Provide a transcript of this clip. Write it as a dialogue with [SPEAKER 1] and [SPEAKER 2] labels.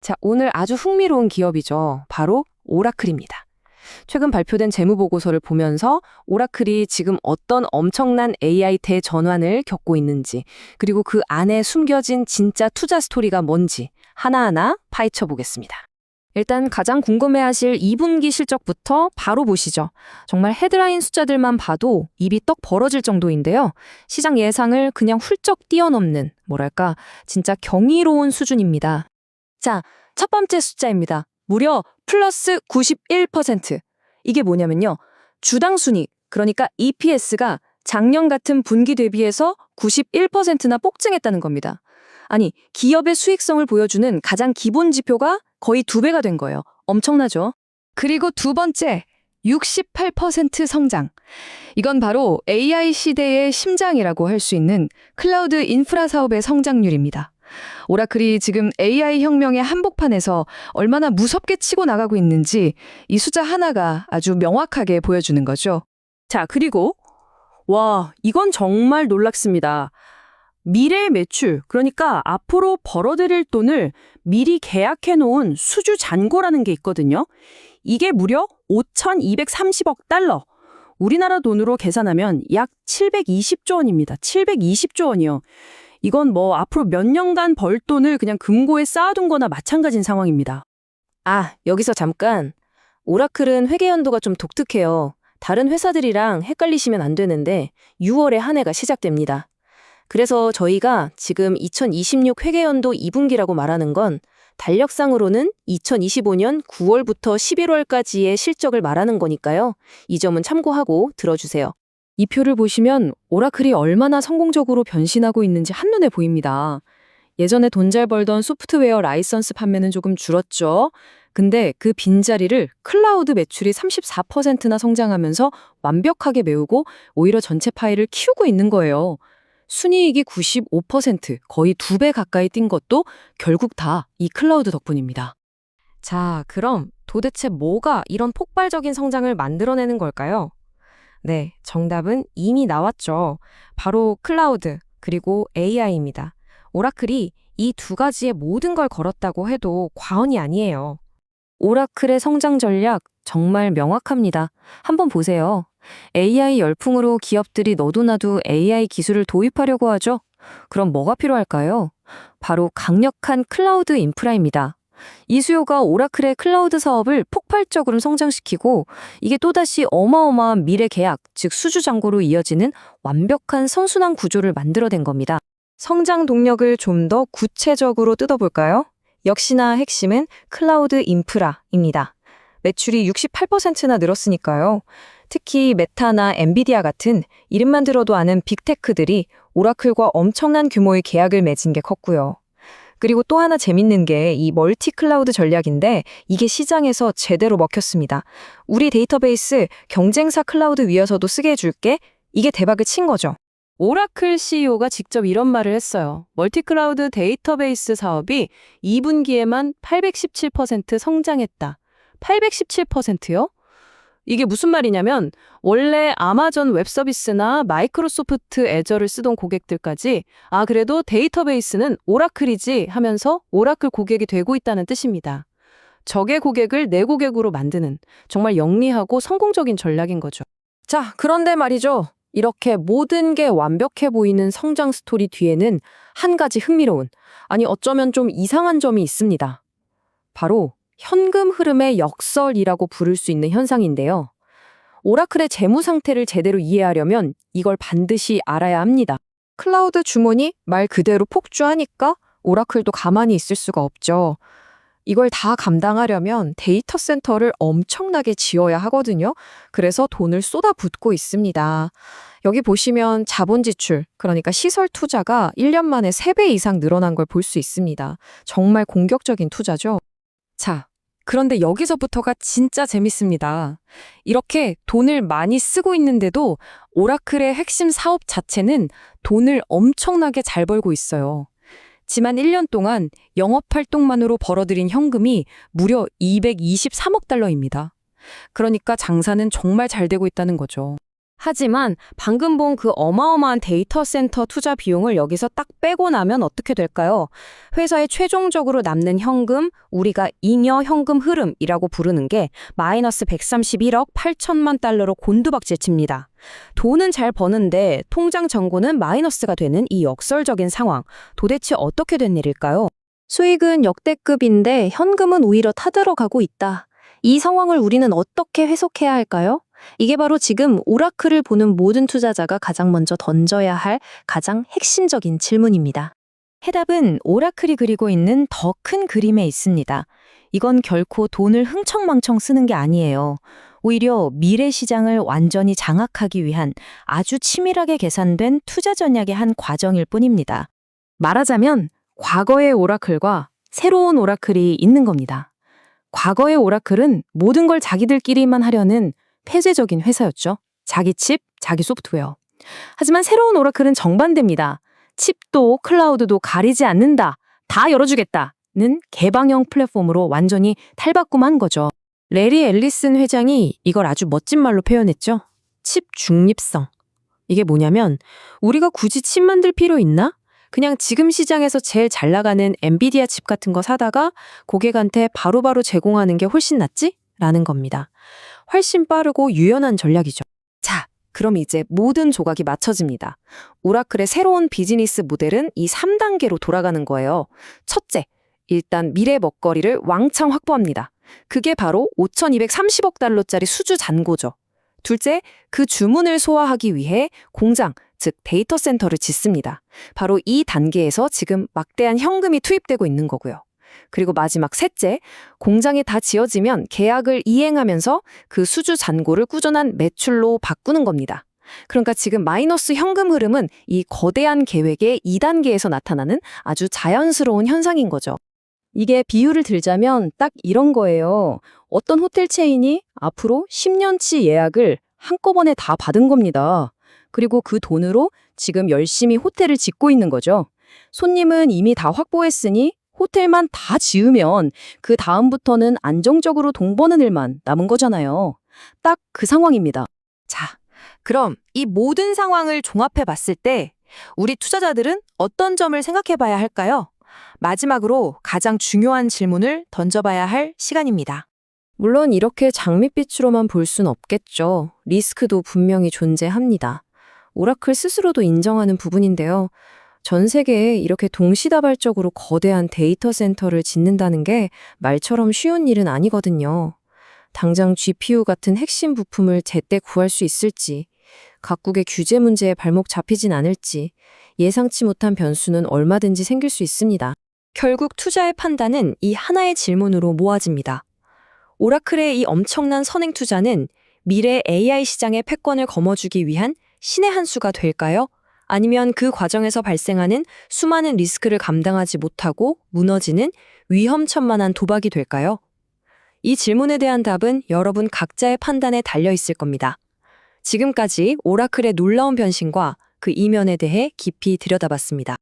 [SPEAKER 1] 자, 오늘 아주 흥미로운 기업이죠. 바로 오라클입니다. 최근 발표된 재무보고서를 보면서 오라클이 지금 어떤 엄청난 AI 대전환을 겪고 있는지, 그리고 그 안에 숨겨진 진짜 투자 스토리가 뭔지 하나하나 파헤쳐 보겠습니다. 일단 가장 궁금해하실 2분기 실적부터 바로 보시죠. 정말 헤드라인 숫자들만 봐도 입이 떡 벌어질 정도인데요. 시장 예상을 그냥 훌쩍 뛰어넘는, 뭐랄까, 진짜 경이로운 수준입니다. 자, 첫 번째 숫자입니다. 무려 플러스 91%. 이게 뭐냐면요. 주당 순이익, 그러니까 EPS가 작년 같은 분기 대비해서 91%나 폭증했다는 겁니다. 아니, 기업의 수익성을 보여주는 가장 기본 지표가 거의 2배가 된 거예요. 엄청나죠? 그리고 두 번째, 68% 성장. 이건 바로 AI 시대의 심장이라고 할 수 있는 클라우드 인프라 사업의 성장률입니다. 오라클이 지금 AI 혁명의 한복판에서 얼마나 무섭게 치고 나가고 있는지 이 숫자 하나가 아주 명확하게 보여주는 거죠. 자, 그리고 와, 이건 정말 놀랍습니다. 미래 매출, 그러니까 앞으로 벌어들일 돈을 미리 계약해 놓은 수주 잔고라는 게 있거든요. 이게 무려 5,230억 달러. 우리나라 돈으로 계산하면 약 720조 원입니다. 720조 원이요. 이건 뭐 앞으로 몇 년간 벌 돈을 그냥 금고에 쌓아둔 거나 마찬가지인 상황입니다. 아, 여기서 잠깐. 오라클은 회계 연도가 좀 독특해요. 다른 회사들이랑 헷갈리시면 안 되는데 6월에 한 해가 시작됩니다. 그래서 저희가 지금 2026 회계연도 2분기라고 말하는 건 달력상으로는 2025년 9월부터 11월까지의 실적을 말하는 거니까요. 이 점은 참고하고 들어주세요. 이 표를 보시면 오라클이 얼마나 성공적으로 변신하고 있는지 한눈에 보입니다. 예전에 돈 잘 벌던 소프트웨어 라이선스 판매는 조금 줄었죠. 근데 그 빈자리를 클라우드 매출이 34%나 성장하면서 완벽하게 메우고 오히려 전체 파이를 키우고 있는 거예요. 순이익이 95%, 거의 2배 가까이 뛴 것도 결국 다 이 클라우드 덕분입니다. 자, 그럼 도대체 뭐가 이런 폭발적인 성장을 만들어내는 걸까요? 네, 정답은 이미 나왔죠. 바로 클라우드, 그리고 AI입니다. 오라클이 이 두 가지의 모든 걸 걸었다고 해도 과언이 아니에요. 오라클의 성장 전략 정말 명확합니다. 한번 보세요. AI 열풍으로 기업들이 너도나도 AI 기술을 도입하려고 하죠. 그럼 뭐가 필요할까요? 바로 강력한 클라우드 인프라입니다. 이 수요가 오라클의 클라우드 사업을 폭발적으로 성장시키고 이게 또다시 어마어마한 미래 계약, 즉 수주 잔고로 이어지는 완벽한 선순환 구조를 만들어낸 겁니다. 성장 동력을 좀 더 구체적으로 뜯어볼까요? 역시나 핵심은 클라우드 인프라입니다. 매출이 68%나 늘었으니까요. 특히 메타나 엔비디아 같은 이름만 들어도 아는 빅테크들이 오라클과 엄청난 규모의 계약을 맺은 게 컸고요. 그리고 또 하나 재밌는 게 이 멀티 클라우드 전략인데 이게 시장에서 제대로 먹혔습니다. 우리 데이터베이스 경쟁사 클라우드 위에서도 쓰게 해줄게. 이게 대박을 친 거죠. 오라클 CEO가 직접 이런 말을 했어요. 멀티클라우드 데이터베이스 사업이 2분기에만 817% 성장했다. 817%요? 이게 무슨 말이냐면 원래 아마존 웹서비스나 마이크로소프트 애저를 쓰던 고객들까지 그래도 데이터베이스는 오라클이지 하면서 오라클 고객이 되고 있다는 뜻입니다. 적의 고객을 내 고객으로 만드는 정말 영리하고 성공적인 전략인 거죠. 자, 그런데 말이죠. 이렇게 모든 게 완벽해 보이는 성장 스토리 뒤에는 한 가지 흥미로운, 아니 어쩌면 좀 이상한 점이 있습니다. 바로 현금 흐름의 역설이라고 부를 수 있는 현상인데요. 오라클의 재무 상태를 제대로 이해하려면 이걸 반드시 알아야 합니다. 클라우드 주문이 말 그대로 폭주하니까 오라클도 가만히 있을 수가 없죠. 이걸 다 감당하려면 데이터 센터를 엄청나게 지어야 하거든요. 그래서 돈을 쏟아붓고 있습니다. 여기 보시면 자본 지출, 그러니까 시설 투자가 1년 만에 3배 이상 늘어난 걸 볼 수 있습니다. 정말 공격적인 투자죠. 자, 그런데 여기서부터가 진짜 재밌습니다. 이렇게 돈을 많이 쓰고 있는데도 오라클의 핵심 사업 자체는 돈을 엄청나게 잘 벌고 있어요. 지난 1년 동안 영업활동만으로 벌어들인 현금이 무려 223억 달러입니다. 그러니까 장사는 정말 잘 되고 있다는 거죠.
[SPEAKER 2] 하지만 방금 본 그 어마어마한 데이터 센터 투자 비용을 여기서 딱 빼고 나면 어떻게 될까요? 회사에 최종적으로 남는 현금, 우리가 잉여 현금 흐름이라고 부르는 게 마이너스 131억 8천만 달러로 곤두박질칩니다. 돈은 잘 버는데 통장 잔고는 마이너스가 되는 이 역설적인 상황, 도대체 어떻게 된 일일까요?
[SPEAKER 3] 수익은 역대급인데 현금은 오히려 타들어가고 있다. 이 상황을 우리는 어떻게 해석해야 할까요? 이게 바로 지금 오라클을 보는 모든 투자자가 가장 먼저 던져야 할 가장 핵심적인 질문입니다.
[SPEAKER 2] 해답은 오라클이 그리고 있는 더 큰 그림에 있습니다. 이건 결코 돈을 흥청망청 쓰는 게 아니에요. 오히려 미래 시장을 완전히 장악하기 위한 아주 치밀하게 계산된 투자 전략의 한 과정일 뿐입니다.
[SPEAKER 1] 말하자면 과거의 오라클과 새로운 오라클이 있는 겁니다. 과거의 오라클은 모든 걸 자기들끼리만 하려는 폐쇄적인 회사였죠. 자기 칩, 자기 소프트웨어. 하지만 새로운 오라클은 정반대입니다. 칩도 클라우드도 가리지 않는다. 다 열어주겠다는 개방형 플랫폼으로 완전히 탈바꿈한 거죠. 레리 앨리슨 회장이 이걸 아주 멋진 말로 표현했죠. 칩 중립성. 이게 뭐냐면 우리가 굳이 칩 만들 필요 있나? 그냥 지금 시장에서 제일 잘 나가는 엔비디아 칩 같은 거 사다가 고객한테 바로바로 제공하는 게 훨씬 낫지? 라는 겁니다. 훨씬 빠르고 유연한 전략이죠. 자, 그럼 이제 모든 조각이 맞춰집니다. 오라클의 새로운 비즈니스 모델은 이 3단계로 돌아가는 거예요. 첫째, 일단 미래 먹거리를 왕창 확보합니다. 그게 바로 5,230억 달러짜리 수주 잔고죠. 둘째, 그 주문을 소화하기 위해 공장, 즉 데이터 센터를 짓습니다. 바로 이 단계에서 지금 막대한 현금이 투입되고 있는 거고요. 그리고 마지막 셋째, 공장이 다 지어지면 계약을 이행하면서 그 수주 잔고를 꾸준한 매출로 바꾸는 겁니다. 그러니까 지금 마이너스 현금 흐름은 이 거대한 계획의 2단계에서 나타나는 아주 자연스러운 현상인 거죠. 이게 비유를 들자면 딱 이런 거예요. 어떤 호텔 체인이 앞으로 10년치 예약을 한꺼번에 다 받은 겁니다. 그리고 그 돈으로 지금 열심히 호텔을 짓고 있는 거죠. 손님은 이미 다 확보했으니 호텔만 다 지으면 그 다음부터는 안정적으로 돈 버는 일만 남은 거잖아요. 딱 그 상황입니다. 자, 그럼 이 모든 상황을 종합해 봤을 때 우리 투자자들은 어떤 점을 생각해 봐야 할까요? 마지막으로 가장 중요한 질문을 던져봐야 할 시간입니다. 물론 이렇게 장밋빛으로만 볼 순 없겠죠. 리스크도 분명히 존재합니다. 오라클 스스로도 인정하는 부분인데요. 전 세계에 이렇게 동시다발적으로 거대한 데이터 센터를 짓는다는 게 말처럼 쉬운 일은 아니거든요. 당장 GPU 같은 핵심 부품을 제때 구할 수 있을지, 각국의 규제 문제에 발목 잡히진 않을지, 예상치 못한 변수는 얼마든지 생길 수 있습니다. 결국 투자의 판단은 이 하나의 질문으로 모아집니다. 오라클의 이 엄청난 선행 투자는 미래 AI 시장의 패권을 거머쥐기 위한 신의 한 수가 될까요? 아니면 그 과정에서 발생하는 수많은 리스크를 감당하지 못하고 무너지는 위험천만한 도박이 될까요? 이 질문에 대한 답은 여러분 각자의 판단에 달려 있을 겁니다. 지금까지 오라클의 놀라운 변신과 그 이면에 대해 깊이 들여다봤습니다.